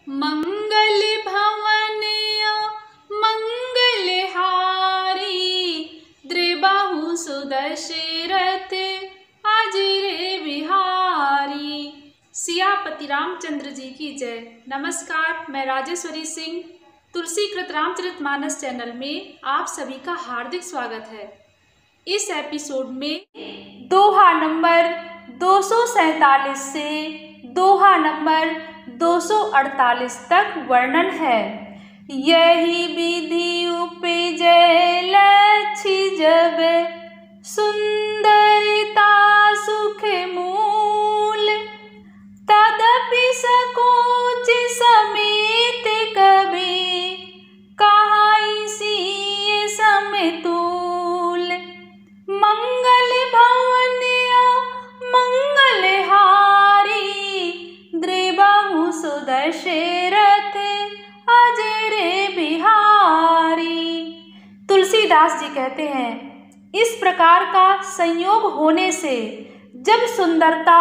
मंगल भवनया मंगलहारी, द्रिबाहु सुदशरथ अजय बिहारी। सियापति रामचंद्र जी की जय। नमस्कार, मैं राजेश्वरी सिंह तुलसीकृत रामचरितमानस चैनल में आप सभी का हार्दिक स्वागत है। इस एपिसोड में दोहा नंबर 247 से दोहा नंबर 248 तक वर्णन है। यही विधि उपजै लक्षि जब, सुंदरता सुख मूल, तदपि सकोच समेत कभी, कहाई सिय समतुल। मंगल भवनया मंगलहारी, द्रिबाहु सुदशरथ अजय बिहारी। तुलसीदास जी कहते हैं, इस प्रकार का संयोग होने से जब सुंदरता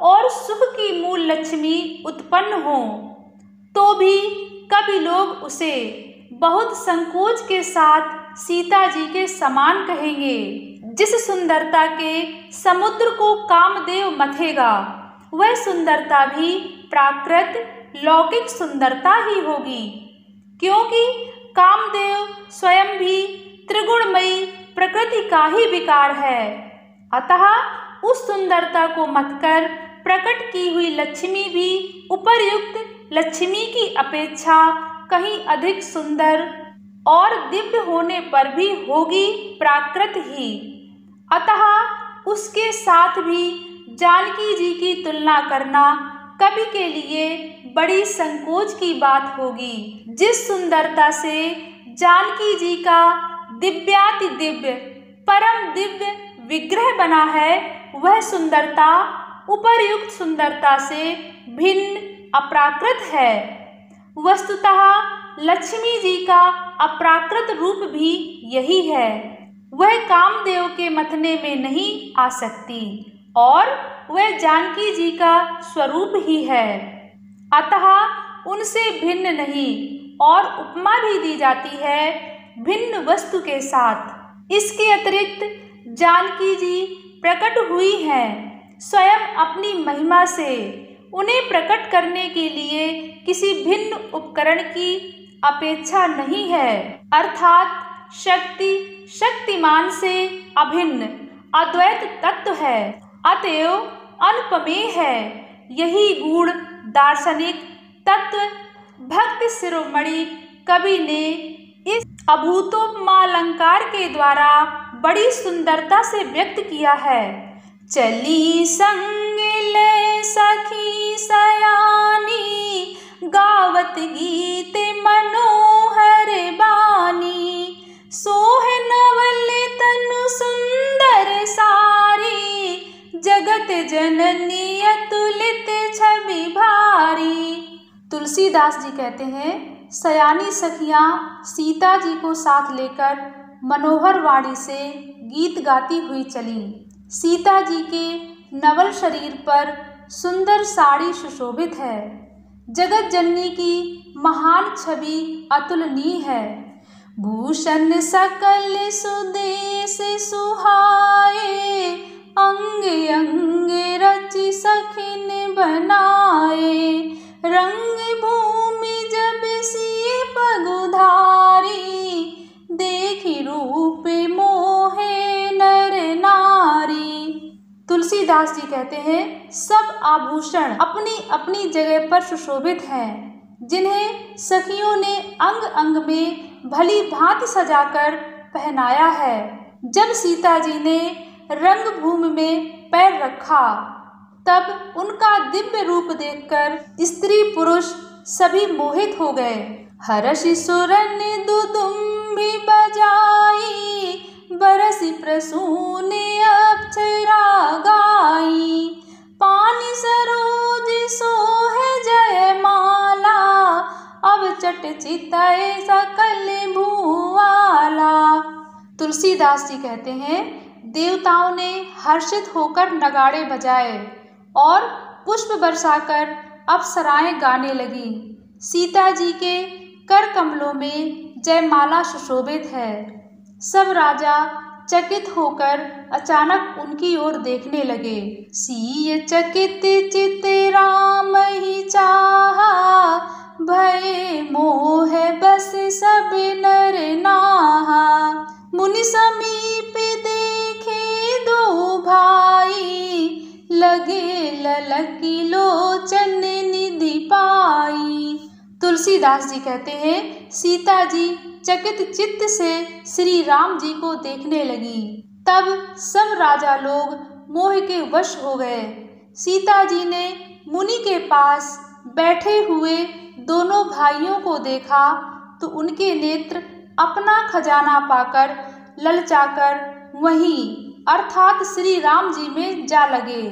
और सुख की मूल लक्ष्मी उत्पन्न हो तो भी कभी लोग उसे बहुत संकोच के साथ सीता जी के समान कहेंगे। जिस सुंदरता के समुद्र को कामदेव मथेगा, वह सुंदरता भी प्राकृत लौकिक सुंदरता ही होगी, क्योंकि कामदेव स्वयं भी त्रिगुणमयी प्रकृति का ही विकार है। अतः उस सुंदरता को मथकर प्रकट की हुई लक्ष्मी भी उपर्युक्त लक्ष्मी की अपेक्षा कहीं अधिक सुंदर और दिव्य होने पर भी होगी प्राकृत ही। अतः उसके साथ भी जानकी जी की तुलना करना कवि के लिए बड़ी संकोच की बात होगी। जिस सुंदरता से जानकी जी का दिव्याति दिव्य परम दिव्य विग्रह बना है, वह सुंदरता उपर्युक्त सुंदरता से भिन्न अप्राकृत है। वस्तुतः लक्ष्मी जी का अप्राकृत रूप भी यही है। वह कामदेव के मथने में नहीं आ सकती और वह जानकी जी का स्वरूप ही है। अतः उनसे भिन्न नहीं और उपमा भी दी जाती है भिन्न वस्तु के साथ। इसके अतिरिक्त जानकी जी प्रकट हुई हैं स्वयं अपनी महिमा से। उन्हें प्रकट करने के लिए किसी भिन्न उपकरण की अपेक्षा नहीं है, अर्थात शक्ति शक्तिमान से अभिन्न अद्वैत तत्व है, अतएव अनुपमेय है। यही गूढ़ दार्शनिक तत्व भक्त शिरोमणि कवि ने इस अभूतोपमालंकार के द्वारा बड़ी सुंदरता से व्यक्त किया है। चली संग ले सखी सयानी, गावत गीत मनोहर बानी, सोह नवल तनु सुंदर सारी, जगत जननी अतुलित छवि भारी। तुलसीदास जी कहते हैं, सयानी सखियां सीता जी को साथ लेकर मनोहर वाणी से गीत गाती हुई चली। सीता जी के नवल शरीर पर सुंदर साड़ी सुशोभित है। जगत जननी की महान छवि अतुलनीय है। भूषण सकल सुदेश सुहाए, अंग अंग रचि सखिन बनाए, रंग भूमि जब सिय पगुधारी, देखि रूप मोहे नर नारी। तुलसीदास जी कहते हैं, सब आभूषण अपनी अपनी जगह पर सुशोभित हैं, जिन्हें सखियों ने अंग अंग में भली भांति सजाकर पहनाया है। जब सीता जी ने रंगभूमि में पैर रखा, तब उनका दिव्य रूप देखकर स्त्री पुरुष सभी मोहित हो गए। हर्षि सुरन दुदुम्भी बजाई, बरसि प्रसून अप्सरा गाई, पानी सरोज सोहे जयमाला, अब चट चितय सकल भुआला। तुलसीदास जी कहते हैं, देवताओं ने हर्षित होकर नगाड़े बजाए और पुष्प बरसाकर अप्सराएं गाने लगी। सीता जी के कर कमलों में जयमाला सुशोभित है। सब राजा चकित होकर अचानक उनकी ओर देखने लगे। सिय चकित चित राम ही चाहा, भय मोह बस सब नर नाहा। मुनि समीप देखे दो भाई, लगे ललकी लोचन निधि पाई। तुलसीदास जी कहते हैं, सीता जी चकित चित्त से श्री राम जी को देखने लगी। तब सब राजा लोग मोह के वश हो गए। सीता जी ने मुनि के पास बैठे हुए दोनों भाइयों को देखा तो उनके नेत्र अपना खजाना पाकर ललचाकर वहीं अर्थात श्री राम जी में जा लगे,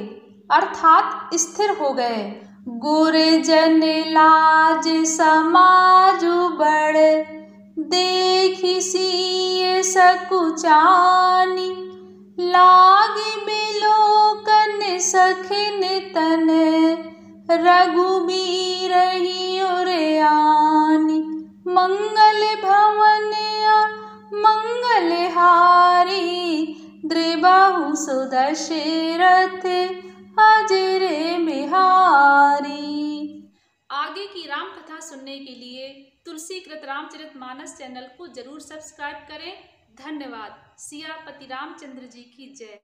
अर्थात स्थिर हो गए। गोरे जन लाज समाज बड़, देखि सिय सकुचानी। लागे बिलोकन सखिन तन, रघुबीर ही उरयानी। मंगल भवन मंगल हारी, द्रिबाहु सुदशरथ अजर बिहारी। आगे की राम कथा सुनने के लिए तुलसीकृत रामचरितमानस चैनल को जरूर सब्सक्राइब करें। धन्यवाद। सियापति रामचंद्र जी की जय।